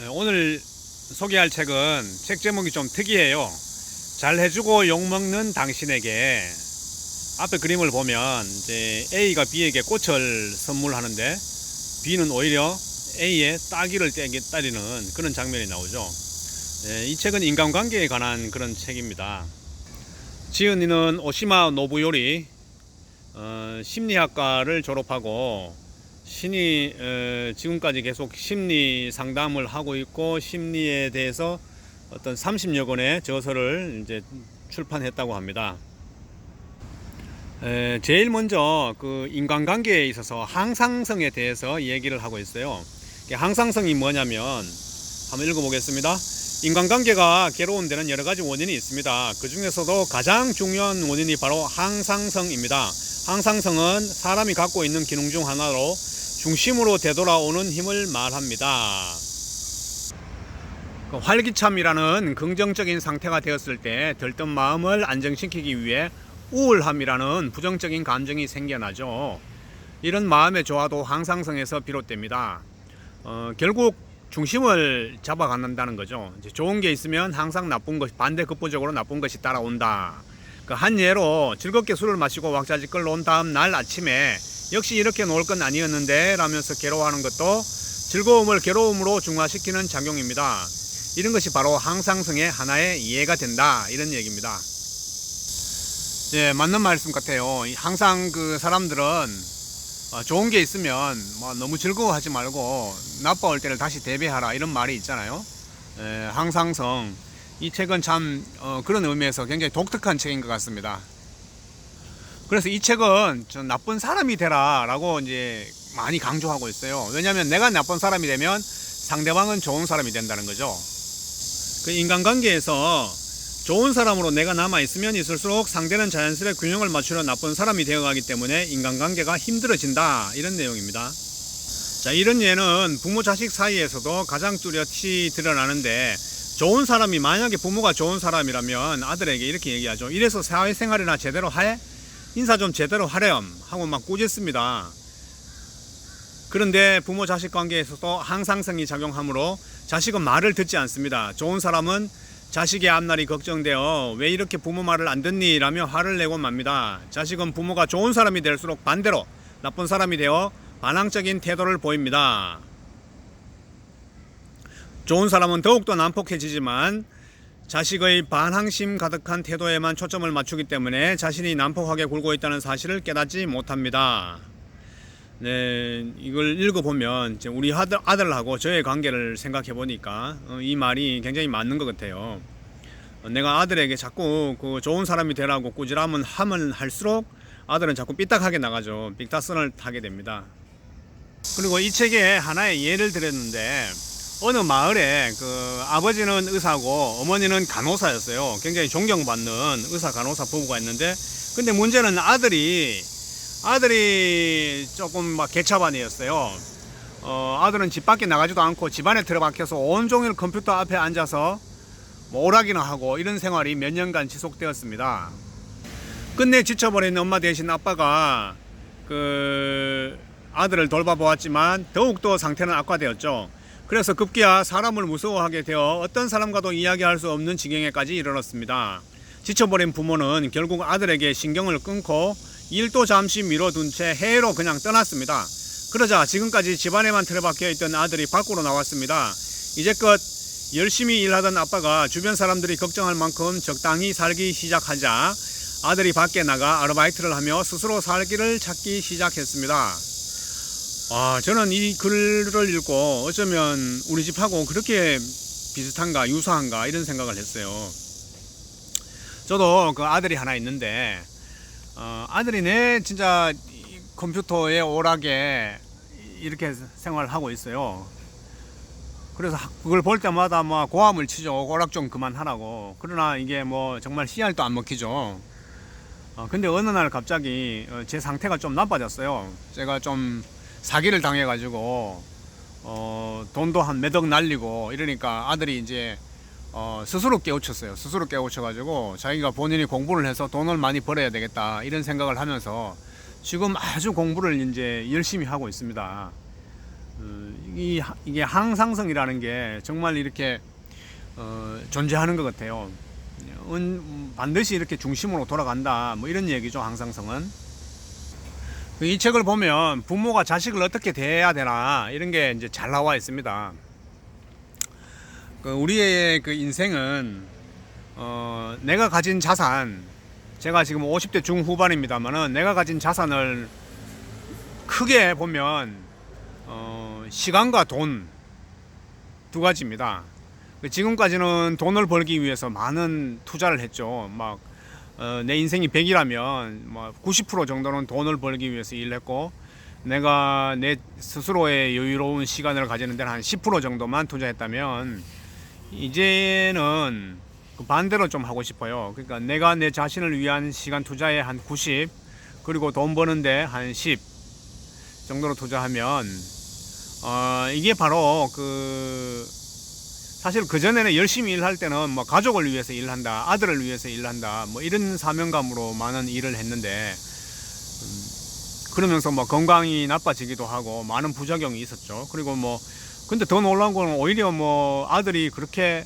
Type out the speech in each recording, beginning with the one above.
오늘 소개할 책은 책 제목이 좀 특이해요. 잘해주고 욕먹는 당신에게. 앞에 그림을 보면 이제 A가 B에게 꽃을 선물하는데 B는 오히려 A의 따귀를 때리는 그런 장면이 나오죠. 이 책은 인간관계에 관한 그런 책입니다. 지은 이는 오시마 노부요리, 심리학과를 졸업하고 지금까지 계속 심리 상담을 하고 있고, 심리에 대해서 어떤 30여 권의 저서를 이제 출판했다고 합니다. 제일 먼저 그 인간관계에 있어서 항상성에 대해서 얘기를 하고 있어요. 항상성이 뭐냐면 한번 읽어보겠습니다. 인간관계가 괴로운 데는 여러 가지 원인이 있습니다. 그 중에서도 가장 중요한 원인이 바로 항상성입니다. 항상성은 사람이 갖고 있는 기능 중 하나로 중심으로 되돌아오는 힘을 말합니다. 활기참이라는 긍정적인 상태가 되었을 때 들뜬 마음을 안정시키기 위해 우울함이라는 부정적인 감정이 생겨나죠. 이런 마음의 조화도 항상성에서 비롯됩니다. 결국 중심을 잡아간다는 거죠. 이제 좋은 게 있으면 항상 나쁜 것, 반대급부적으로 나쁜 것이 따라온다. 한 예로 즐겁게 술을 마시고 왁자지껄 논 다음 날 아침에 역시 이렇게 놀 건 아니었는데 라면서 괴로워하는 것도 즐거움을 괴로움으로 중화시키는 작용입니다. 이런 것이 바로 항상성의 하나의 이해가 된다, 이런 얘기입니다. 예, 맞는 말씀 같아요. 항상 그 사람들은 좋은 게 있으면 너무 즐거워하지 말고 나빠올 때를 다시 대비하라, 이런 말이 있잖아요. 항상성. 이 책은 참 그런 의미에서 굉장히 독특한 책인 것 같습니다. 그래서 이 책은 좀 나쁜 사람이 되라 라고 이제 많이 강조하고 있어요. 왜냐하면 내가 나쁜 사람이 되면 상대방은 좋은 사람이 된다는 거죠. 그 인간관계에서 좋은 사람으로 내가 남아있으면 있을수록 상대는 자연스레 균형을 맞추려 나쁜 사람이 되어가기 때문에 인간관계가 힘들어진다, 이런 내용입니다. 자, 이런 예는 부모 자식 사이에서도 가장 뚜렷이 드러나는데, 좋은 사람이, 만약에 부모가 좋은 사람이라면 아들에게 이렇게 얘기하죠. 이래서 사회생활이나 제대로 해? 인사 좀 제대로 하렴 하고 막 꾸짖습니다. 그런데 부모 자식 관계에서도 항상성이 작용하므로 자식은 말을 듣지 않습니다. 좋은 사람은 자식의 앞날이 걱정되어 왜 이렇게 부모 말을 안 듣니 라며 화를 내고 맙니다. 자식은 부모가 좋은 사람이 될수록 반대로 나쁜 사람이 되어 반항적인 태도를 보입니다. 좋은 사람은 더욱더 난폭해지지만 자식의 반항심 가득한 태도에만 초점을 맞추기 때문에 자신이 난폭하게 굴고 있다는 사실을 깨닫지 못합니다. 네, 이걸 읽어보면 우리 아들하고 저의 관계를 생각해 보니까 이 말이 굉장히 맞는 것 같아요. 내가 아들에게 자꾸 그 좋은 사람이 되라고 꾸지람은 하면 할수록 아들은 자꾸 삐딱하게 나가죠. 삐딱선을 타게 됩니다. 그리고 이 책에 하나의 예를 들었는데, 어느 마을에 그 아버지는 의사고 어머니는 간호사였어요. 굉장히 존경받는 의사 간호사 부부가 있는데, 근데 문제는 아들이 조금 막 개차반이었어요. 아들은 집 밖에 나가지도 않고 집안에 들어박혀서 온종일 컴퓨터 앞에 앉아서 뭐 오락이나 하고 이런 생활이 몇 년간 지속되었습니다. 끝내 지쳐버린 엄마 대신 아빠가 그 아들을 돌봐보았지만 더욱더 상태는 악화되었죠. 그래서 급기야 사람을 무서워하게 되어 어떤 사람과도 이야기할 수 없는 지경에까지 이르렀습니다. 지쳐버린 부모는 결국 아들에게 신경을 끊고 일도 잠시 미뤄둔 채 해외로 그냥 떠났습니다. 그러자 지금까지 집안에만 틀어박혀 있던 아들이 밖으로 나왔습니다. 이제껏 열심히 일하던 아빠가 주변 사람들이 걱정할 만큼 적당히 살기 시작하자 아들이 밖에 나가 아르바이트를 하며 스스로 살 길을 찾기 시작했습니다. 저는 이 글을 읽고 어쩌면 우리 집하고 그렇게 비슷한가 유사한가 이런 생각을 했어요. 저도 그 아들이 하나 있는데 아들이 진짜 컴퓨터에 오락에 이렇게 생활하고 있어요. 그래서 그걸 볼 때마다 막 고함을 치죠. 오락 좀 그만하라고. 그러나 이게 뭐 정말 씨알도 안 먹히죠. 근데 어느 날 갑자기 제 상태가 좀 나빠졌어요. 제가 좀 사기를 당해가지고 돈도 한 몇 억 날리고 이러니까 아들이 이제 스스로 깨우쳤어요. 스스로 깨우쳐가지고 자기가 본인이 공부를 해서 돈을 많이 벌어야 되겠다, 이런 생각을 하면서 지금 아주 공부를 이제 열심히 하고 있습니다. 이게 항상성이라는 게 정말 이렇게 존재하는 것 같아요. 반드시 이렇게 중심으로 돌아간다, 뭐 이런 얘기죠. 항상성은. 이 책을 보면 부모가 자식을 어떻게 대해야 되나 이런 게 이제 잘 나와 있습니다. 우리의 그 인생은 내가 가진 자산, 제가 지금 50대 중후반입니다만은 내가 가진 자산을 크게 보면 시간과 돈 두 가지입니다. 지금까지는 돈을 벌기 위해서 많은 투자를 했죠. 막 내 인생이 100이라면 뭐 90% 정도는 돈을 벌기 위해서 일을 했고, 내가 내 스스로의 여유로운 시간을 가지는 데는 한 10% 정도만 투자했다면, 이제는 반대로 좀 하고 싶어요. 그러니까 내가 내 자신을 위한 시간 투자에 한 90, 그리고 돈 버는데 한 10 정도로 투자하면 이게 바로 사실 그전에는 열심히 일할 때는 뭐 가족을 위해서 일한다, 아들을 위해서 일한다, 뭐 이런 사명감으로 많은 일을 했는데, 그러면서 뭐 건강이 나빠지기도 하고 많은 부작용이 있었죠. 그리고 뭐 근데 더 놀라운 건 오히려 뭐 아들이 그렇게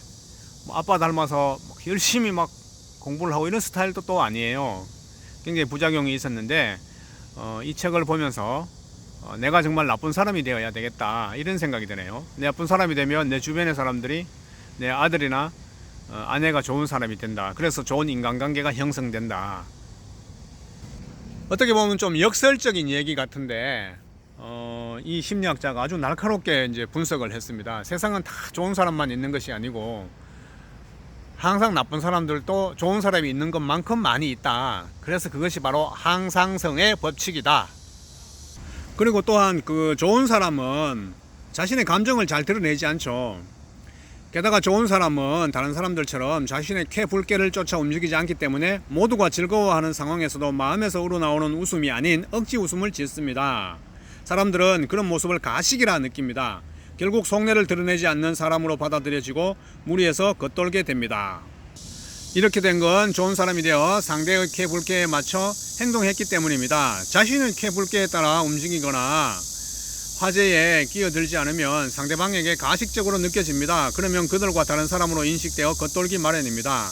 뭐 아빠 닮아서 열심히 막 공부를 하고 이런 스타일도 또 아니에요. 굉장히 부작용이 있었는데 이 책을 보면서 내가 정말 나쁜 사람이 되어야 되겠다, 이런 생각이 드네요. 내 나쁜 사람이 되면 내 주변의 사람들이 내 아들이나 아내가 좋은 사람이 된다. 그래서 좋은 인간관계가 형성된다. 어떻게 보면 좀 역설적인 얘기 같은데 이 심리학자가 아주 날카롭게 이제 분석을 했습니다. 세상은 다 좋은 사람만 있는 것이 아니고 항상 나쁜 사람들도 좋은 사람이 있는 것만큼 많이 있다. 그래서 그것이 바로 항상성의 법칙이다. 그리고 또한 그 좋은 사람은 자신의 감정을 잘 드러내지 않죠. 게다가 좋은 사람은 다른 사람들처럼 자신의 쾌불쾌를 쫓아 움직이지 않기 때문에 모두가 즐거워하는 상황에서도 마음에서 우러나오는 웃음이 아닌 억지 웃음을 짓습니다. 사람들은 그런 모습을 가식이라 느낍니다. 결국 속내를 드러내지 않는 사람으로 받아들여지고 무리해서 겉돌게 됩니다. 이렇게 된 건 좋은 사람이 되어 상대의 쾌불쾌에 맞춰 행동했기 때문입니다. 자신의 쾌불쾌에 따라 움직이거나 화제에 끼어들지 않으면 상대방에게 가식적으로 느껴집니다. 그러면 그들과 다른 사람으로 인식되어 겉돌기 마련입니다.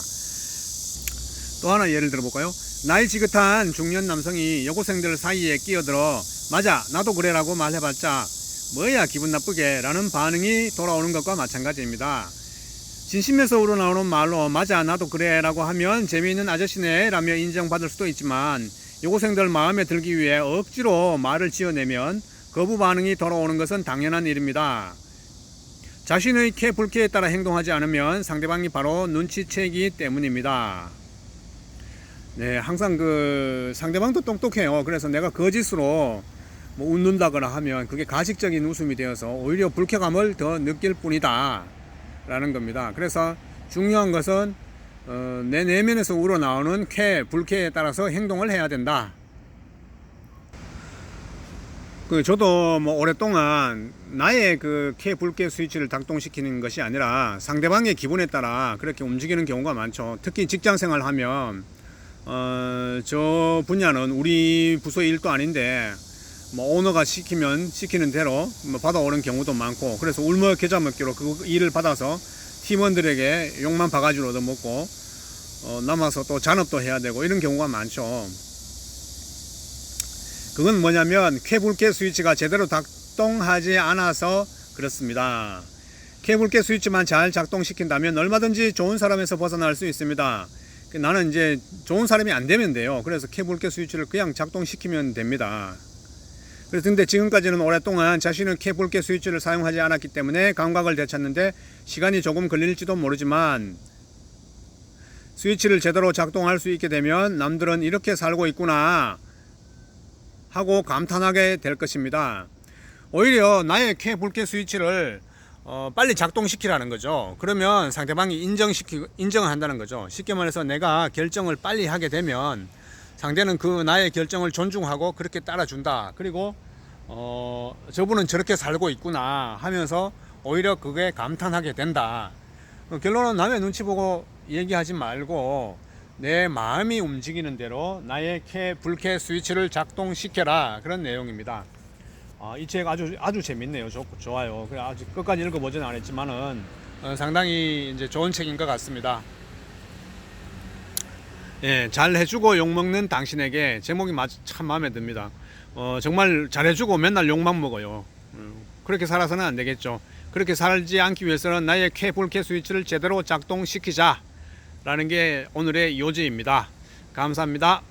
또 하나 예를 들어볼까요? 나이 지긋한 중년 남성이 여고생들 사이에 끼어들어 맞아 나도 그래라고 말해봤자 뭐야 기분 나쁘게 라는 반응이 돌아오는 것과 마찬가지입니다. 진심에서 우러나오는 말로 맞아 나도 그래 라고 하면 재미있는 아저씨네 라며 인정받을 수도 있지만, 여고생들 마음에 들기 위해 억지로 말을 지어내면 거부 반응이 돌아오는 것은 당연한 일입니다. 자신의 쾌불쾌에 따라 행동하지 않으면 상대방이 바로 눈치채기 때문입니다. 네, 항상 상대방도 똑똑해요. 그래서 내가 거짓으로 뭐 웃는다거나 하면 그게 가식적인 웃음이 되어서 오히려 불쾌감을 더 느낄 뿐이다 라는 겁니다. 그래서 중요한 것은 내 내면에서 우러나오는 쾌, 불쾌에 따라서 행동을 해야 된다. 저도 뭐 오랫동안 나의 쾌, 불쾌 스위치를 작동시키는 것이 아니라 상대방의 기분에 따라 그렇게 움직이는 경우가 많죠. 특히 직장 생활하면 저 분야는 우리 부서의 일도 아닌데 뭐 오너가 시키는 대로 뭐 받아오는 경우도 많고, 그래서 울며 겨자 먹기로 그 일을 받아서 팀원들에게 욕만 바가지로 얻어먹고 남아서 또 잔업도 해야 되고 이런 경우가 많죠. 그건 뭐냐면 쾌불쾌 스위치가 제대로 작동하지 않아서 그렇습니다. 쾌불쾌 스위치만 잘 작동시킨다면 얼마든지 좋은 사람에서 벗어날 수 있습니다. 나는 이제 좋은 사람이 안 되면 돼요. 그래서 쾌불쾌 스위치를 그냥 작동시키면 됩니다. 그런데 지금까지는 오랫동안 자신의 쾌불쾌 스위치를 사용하지 않았기 때문에 감각을 되찾는데 시간이 조금 걸릴지도 모르지만, 스위치를 제대로 작동할 수 있게 되면 남들은 이렇게 살고 있구나 하고 감탄하게 될 것입니다. 오히려 나의 쾌불쾌 스위치를 빨리 작동시키라는 거죠. 그러면 상대방이 인정을 한다는 거죠. 쉽게 말해서 내가 결정을 빨리 하게 되면 상대는 나의 결정을 존중하고 그렇게 따라준다. 그리고 저분은 저렇게 살고 있구나 하면서 오히려 그게 감탄하게 된다. 결론은 남의 눈치 보고 얘기하지 말고 내 마음이 움직이는 대로 나의 쾌, 불쾌 스위치를 작동시켜라, 그런 내용입니다. 이 책 아주 재밌네요. 좋아요. 그래 아직 끝까지 읽어보지는 않았지만은 상당히 이제 좋은 책인 것 같습니다. 예, 잘 해주고 욕 먹는 당신에게 제목이 참 마음에 듭니다. 정말 잘해주고 맨날 욕만 먹어요. 그렇게 살아서는 안 되겠죠. 그렇게 살지 않기 위해서는 나의 쾌불쾌 스위치를 제대로 작동시키자 라는 게 오늘의 요지입니다. 감사합니다.